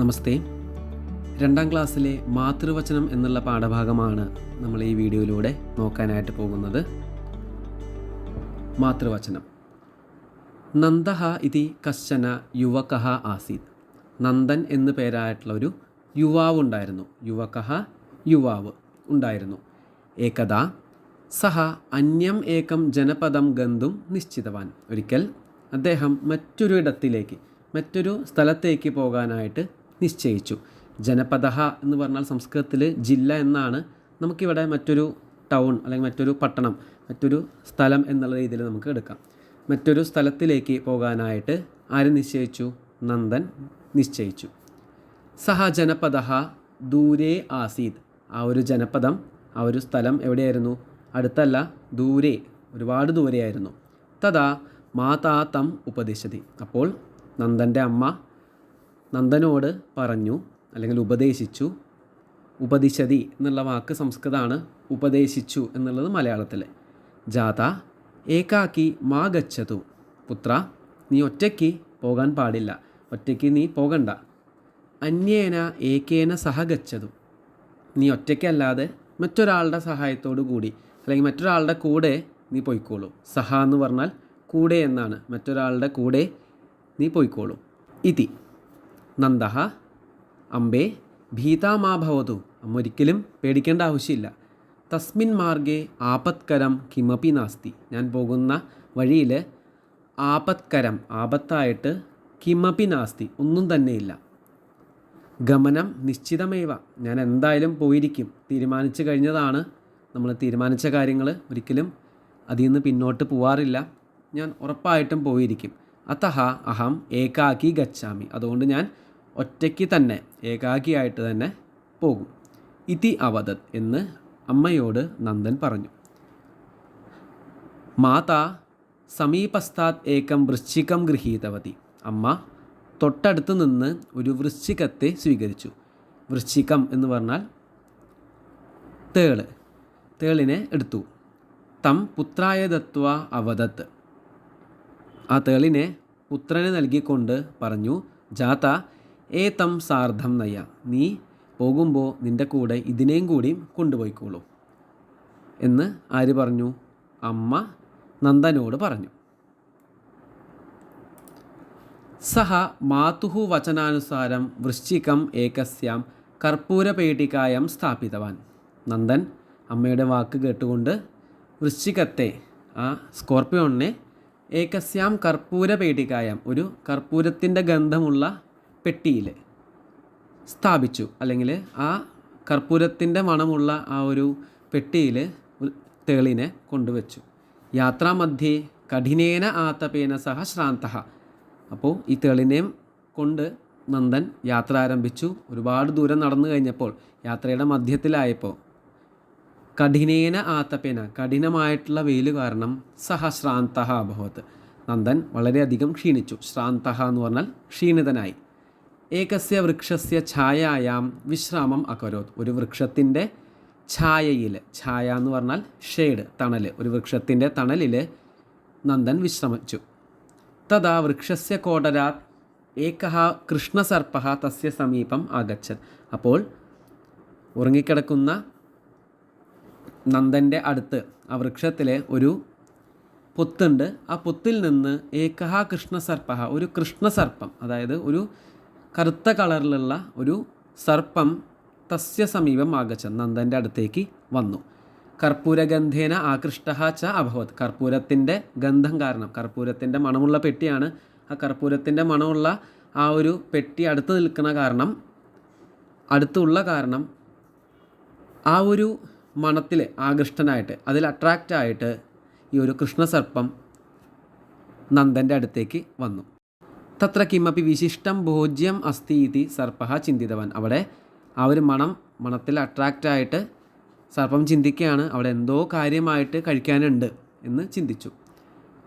നമസ്തേ. 2ാം ക്ലാസ്സിലെ മാതൃവചനം എന്നുള്ള പാഠഭാഗമാണ് നമ്മൾ ഈ വീഡിയോയിലൂടെ നോക്കാനായിട്ട് പോകുന്നത്. മാതൃവചനം. നന്ദഃ ഇതി കശ്ചന യുവകഃ ആസീത്. നന്ദൻ എന്നു പേരായിട്ടുള്ള ഒരു യുവാവ് ഉണ്ടായിരുന്നു. യുവാവ് ഉണ്ടായിരുന്നു. ഏകദാ സഹ അന്യം ഏകം ജനപദം ഗന്തും നിശ്ചിതവാൻ. ഒരിക്കൽ അദ്ദേഹം മറ്റൊരു സ്ഥലത്തേക്ക് പോകാനായിട്ട് നിശ്ചയിച്ചു. ജനപദഃ എന്ന് പറഞ്ഞാൽ സംസ്കൃതത്തിൽ ജില്ല എന്നാണ്. നമുക്കിവിടെ മറ്റൊരു ടൗൺ അല്ലെങ്കിൽ മറ്റൊരു പട്ടണം, മറ്റൊരു സ്ഥലം എന്നുള്ള രീതിയിൽ നമുക്ക് എടുക്കാം. മറ്റൊരു സ്ഥലത്തിലേക്ക് പോകാനായിട്ട് ആര് നിശ്ചയിച്ചു? നന്ദൻ നിശ്ചയിച്ചു. സഹ ജനപദഃ ദൂരേ ആസീത്. ആ ഒരു ജനപദം, ആ ഒരു സ്ഥലം എവിടെയായിരുന്നു? അടുത്തല്ല, ദൂരെ, ഒരുപാട് ദൂരെയായിരുന്നു. തഥാ മാതാ തം ഉപദിശതി. അപ്പോൾ നന്ദൻ്റെ അമ്മ നന്ദനോട് പറഞ്ഞു, അല്ലെങ്കിൽ ഉപദേശിച്ചു. ഉപദിശതി എന്നുള്ള വാക്ക് സംസ്കൃതമാണ്, ഉപദേശിച്ചു എന്നുള്ളത് മലയാളത്തിൽ. ജാത ഏകാക്കി മാ ഗച്ഛതു. പുത്ര, നീ ഒറ്റയ്ക്ക് പോകാൻ പാടില്ല, ഒറ്റയ്ക്ക് നീ പോകണ്ട. അന്യേന ഏകേന സഹ ഗച്ഛതു. നീ ഒറ്റയ്ക്കല്ലാതെ മറ്റൊരാളുടെ സഹായത്തോടു കൂടി, അല്ലെങ്കിൽ മറ്റൊരാളുടെ കൂടെ നീ പോയിക്കോളൂ. സഹ എന്ന് പറഞ്ഞാൽ കൂടെ എന്നാണ്. മറ്റൊരാളുടെ കൂടെ നീ പോയിക്കോളൂ. ഇതി നന്ദഃ അംബേ ഭീതാ മാ ഭവതു. അമ്മ ഒരിക്കലും പേടിക്കേണ്ട ആവശ്യമില്ല. തസ്മിൻ മാർഗേ ആപത്കരം കിമപി നാസ്തി. ഞാൻ പോകുന്ന വഴിയിൽ ആപത്തായിട്ട് കിമപി നാസ്തി, ഒന്നും തന്നെയില്ല. ഗമനം നിശ്ചിതമേവ. ഞാൻ എന്തായാലും പോയിരിക്കും. തീരുമാനിച്ചു കഴിഞ്ഞതാണ്. നമ്മൾ തീരുമാനിച്ച കാര്യങ്ങൾ ഒരിക്കലും അതിൽ നിന്ന് പിന്നോട്ട് പോവാറില്ല. ഞാൻ ഉറപ്പായിട്ടും പോയിരിക്കും. അതഹ അഹം ഏകാക്കി ഗച്ഛാമി. അതുകൊണ്ട് ഞാൻ ഒറ്റയ്ക്ക് തന്നെ, ഏകാക്കിയായിട്ട് തന്നെ പോകും. ഇതി അവദത് എന്ന് അമ്മയോട് നന്ദൻ പറഞ്ഞു. മാതാ സമീപസ്ഥാത് ഏകം വൃശ്ചികം ഗൃഹീതവതി. അമ്മ തൊട്ടടുത്ത് നിന്ന് ഒരു വൃശ്ചികത്തെ സ്വീകരിച്ചു. വൃശ്ചികം എന്ന് പറഞ്ഞാൽ തേളിനെ എടുത്തു. തം പുത്രായ ദത്വാ അവദത്ത്. ആ തേളിനെ പുത്രന് നൽകിക്കൊണ്ട് പറഞ്ഞു, ജാത ഏതം സാർദ്ധം നയ. നീ പോകുമ്പോൾ നിൻ്റെ കൂടെ ഇതിനെയും കൂടി കൊണ്ടുപോയിക്കോളൂ എന്ന് ആര് പറഞ്ഞു? അമ്മ നന്ദനോട് പറഞ്ഞു. സഹ മാതുഹു വചനാനുസാരം വൃശ്ചികം ഏകസ്യാം കർപ്പൂരപേടികായം സ്ഥാപിതവാൻ. നന്ദൻ അമ്മയുടെ വാക്ക് കേട്ടുകൊണ്ട് വൃശ്ചികത്തെ, ആ സ്കോർപ്പിയോണിനെ, ഏകസ്യാം കർപ്പൂരപേടികായം, ഒരു കർപ്പൂരത്തിൻ്റെ ഗന്ധമുള്ള പെട്ടിയിൽ സ്ഥാപിച്ചു. അല്ലെങ്കിൽ ആ കർപ്പൂരത്തിൻ്റെ മണമുള്ള ആ ഒരു പെട്ടിയിൽ തേളിനെ കൊണ്ടുവച്ചു. യാത്രാമധ്യേ കഠിനേന ആതപേന സഹ ശ്രാന്തഃ. അപ്പോൾ ഈ തേളിനെയും കൊണ്ട് നന്ദൻ യാത്ര ആരംഭിച്ചു. ഒരുപാട് ദൂരം നടന്നു കഴിഞ്ഞപ്പോൾ, യാത്രയുടെ മധ്യത്തിലായപ്പോൾ, കഠിനേന ആതപേന, കഠിനമായിട്ടുള്ള വെയിൽ കാരണം, സഹ ശ്രാന്തഃ അഭവത്. നന്ദൻ വളരെയധികം ക്ഷീണിച്ചു. ശ്രാന്തഃ എന്ന് പറഞ്ഞാൽ ക്ഷീണിതനായി. ഏകസ്യ വൃക്ഷസ്യ ഛായായാം വിശ്രാമം അകരോത്. ഒരു വൃക്ഷത്തിൻ്റെ ഛായയിൽ, ഛായ എന്ന് പറഞ്ഞാൽ ഷെയ്ഡ്, തണൽ, ഒരു വൃക്ഷത്തിൻ്റെ തണലിൽ നന്ദൻ വിശ്രമിച്ചു. തഥാ വൃക്ഷസ്യ കോടരാത് ഏകഃ കൃഷ്ണസർപ്പഃ തസ്യ സമീപം ആഗച്ഛത്. അപ്പോൾ ഉറങ്ങിക്കിടക്കുന്ന നന്ദൻ്റെ അടുത്ത് ആ വൃക്ഷത്തിലെ ഒരു പൊത്തുണ്ട്. ആ പൊത്തിൽ നിന്ന് ഏകഃ കൃഷ്ണസർപ്പഃ, ഒരു കൃഷ്ണസർപ്പം, അതായത് ഒരു കറുത്ത കളറിലുള്ള ഒരു സർപ്പം, തസ്യ സമീപം ആഗച്ഛത്, നന്ദൻ്റെ അടുത്തേക്ക് വന്നു. കർപ്പൂരഗന്ധേന ആകൃഷ്ടഃ ച അഭവത്. കർപ്പൂരത്തിൻ്റെ ഗന്ധം കാരണം, കർപ്പൂരത്തിൻ്റെ മണമുള്ള പെട്ടിയാണ്. ആ കർപ്പൂരത്തിൻ്റെ മണമുള്ള ആ ഒരു പെട്ടി അടുത്തുള്ള കാരണം ആ ഒരു മണത്തിൽ ആകൃഷ്ടനായിട്ട്, അതിൽ അട്രാക്റ്റായിട്ട് ഈ ഒരു കൃഷ്ണസർപ്പം നന്ദൻ്റെ അടുത്തേക്ക് വന്നു. തത്ര കിമപി വിശിഷ്ടം ഭോജ്യം അസ്തി ഇതി സർപ്പഃ ചിന്തിതവാൻ. അവിടെ ആ ഒരു മണത്തിൽ അട്രാക്റ്റായിട്ട് സർപ്പം ചിന്തിക്കുകയാണ്, അവിടെ എന്തോ കാര്യമായിട്ട് കഴിക്കാനുണ്ട് എന്ന് ചിന്തിച്ചു.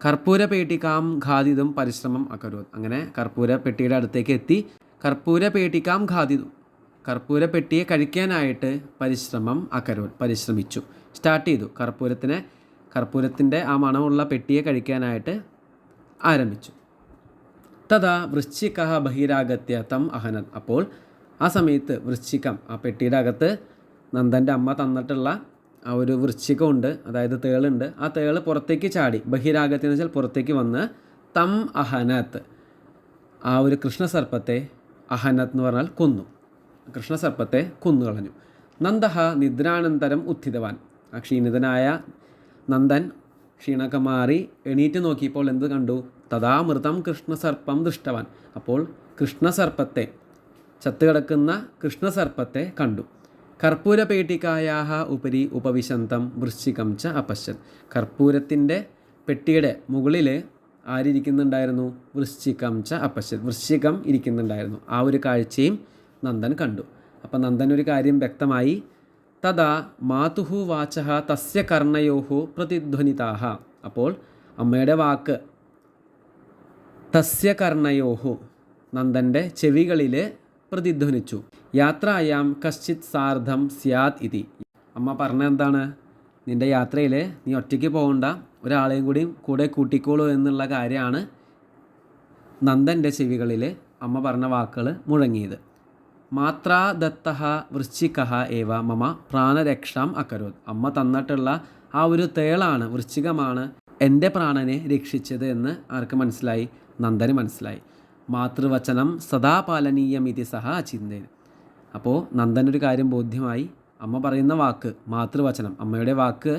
കർപ്പൂരപേട്ടികാം ഘാതിതും പരിശ്രമം അകരോത്. അങ്ങനെ കർപ്പൂരപ്പെട്ടിയുടെ അടുത്തേക്ക് എത്തി. കർപ്പൂരപേട്ടികാം ഘാതിതു, കർപ്പൂരപ്പെട്ടിയെ കഴിക്കാനായിട്ട് പരിശ്രമിച്ചു, സ്റ്റാർട്ട് ചെയ്തു. കർപ്പൂരത്തിൻ്റെ ആ മണമുള്ള പെട്ടിയെ കഴിക്കാനായിട്ട് ആരംഭിച്ചു. തഥാ വൃശ്ചിക ബഹിരാഗത്യ തം അഹനത്. അപ്പോൾ ആ സമയത്ത് വൃശ്ചികം, ആ പെട്ടിയുടെ അകത്ത് നന്ദൻ്റെ അമ്മ തന്നിട്ടുള്ള ആ ഒരു വൃശ്ചികമുണ്ട്, അതായത് തേളുണ്ട്. ആ തേള് പുറത്തേക്ക് ചാടി, ബഹിരാഗത്യം എന്ന് വെച്ചാൽ പുറത്തേക്ക് വന്ന്, തം അഹനത്ത്, ആ ഒരു കൃഷ്ണസർപ്പത്തെ, അഹനത്ത് എന്ന് പറഞ്ഞാൽ കൊന്നു, കൃഷ്ണസർപ്പത്തെ കൊന്നുകളഞ്ഞു. നന്ദഹ നിദ്രാനന്തരം ഉത്ഥിതവാൻ. ആ ക്ഷീണിതനായ നന്ദൻ ക്ഷീണമൊക്കെ മാറി എണീറ്റ് നോക്കിയപ്പോൾ എന്ത് കണ്ടു? തഥാ മൃതം കൃഷ്ണസർപ്പം ദൃഷ്ടവാൻ. അപ്പോൾ കൃഷ്ണസർപ്പത്തെ, ചത്തുകിടക്കുന്ന കൃഷ്ണസർപ്പത്തെ കണ്ടു. കർപ്പൂരപേട്ടികായാഹ ഉപരി ഉപവിശന്തം വൃശ്ചികം ച അപശ്യൻ. കർപ്പൂരത്തിൻ്റെ പെട്ടിയുടെ മുകളിൽ ആരിയ്ക്കുന്നുണ്ടായിരുന്നു? വൃശ്ചികം ച അപശ്യൻ, വൃശ്ചികം ഇരിക്കുന്നുണ്ടായിരുന്നു. ആ ഒരു കാഴ്ചയും നന്ദൻ കണ്ടു. അപ്പം നന്ദൻ ഒരു കാര്യം വ്യക്തമായി. തഥാ മാതുഹു വാചഃ തസ്യ കർണയോഹു പ്രതിധ്വനിതാഹ. അപ്പോൾ അമ്മയുടെ വാക്ക് തസ്യ കർണയോഹു, നന്ദൻ്റെ ചെവികളിൽ പ്രതിധ്വനിച്ചു. യാത്രായാം കശ്ചിത് സാർദ്ധം സ്യാത് ഇതി. അമ്മ പറഞ്ഞ എന്താണ്? നിൻ്റെ യാത്രയിൽ നീ ഒറ്റയ്ക്ക് പോകണ്ട, ഒരാളെയും കൂടി കൂടെ കൂട്ടിക്കോളൂ എന്നുള്ള കാര്യമാണ് നന്ദൻ്റെ ചെവികളിൽ അമ്മ പറഞ്ഞ വാക്കുകൾ മുഴങ്ങിയത്. മാത്രാ ദത്തഃ വൃശ്ചികഃ ഏവ മമ പ്രാണരക്ഷാം അകരോത്. അമ്മ തന്നിട്ടുള്ള ആ ഒരു തേളാണ്, വൃശ്ചികമാണ് എൻ്റെ പ്രാണനെ രക്ഷിച്ചത് എന്ന് ആർക്ക് മനസ്സിലായി? നന്ദന് മനസ്സിലായി. മാതൃവചനം സദാ പാലനീയം ഇതി സഹ അചിന്തയൻ. അപ്പോൾ നന്ദനൊരു കാര്യം ബോധ്യമായി. അമ്മ പറയുന്ന വാക്ക്, മാതൃവചനം, അമ്മയുടെ വാക്ക്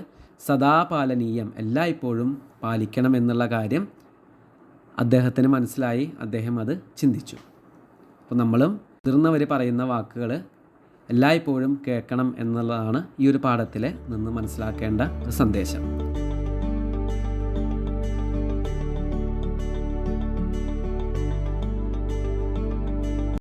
സദാ പാലനീയം, എല്ലായ്പ്പോഴും പാലിക്കണം എന്നുള്ള കാര്യം അദ്ദേഹത്തിന് മനസ്സിലായി. അദ്ദേഹം അത് ചിന്തിച്ചു. അപ്പോൾ നമ്മളും മുതിർന്നവർ പറയുന്ന വാക്കുകൾ എല്ലായ്പ്പോഴും കേൾക്കണം എന്നുള്ളതാണ് ഈ ഒരു പാഠത്തിൽ നിന്ന് മനസ്സിലാക്കേണ്ട ഒരു സന്ദേശം.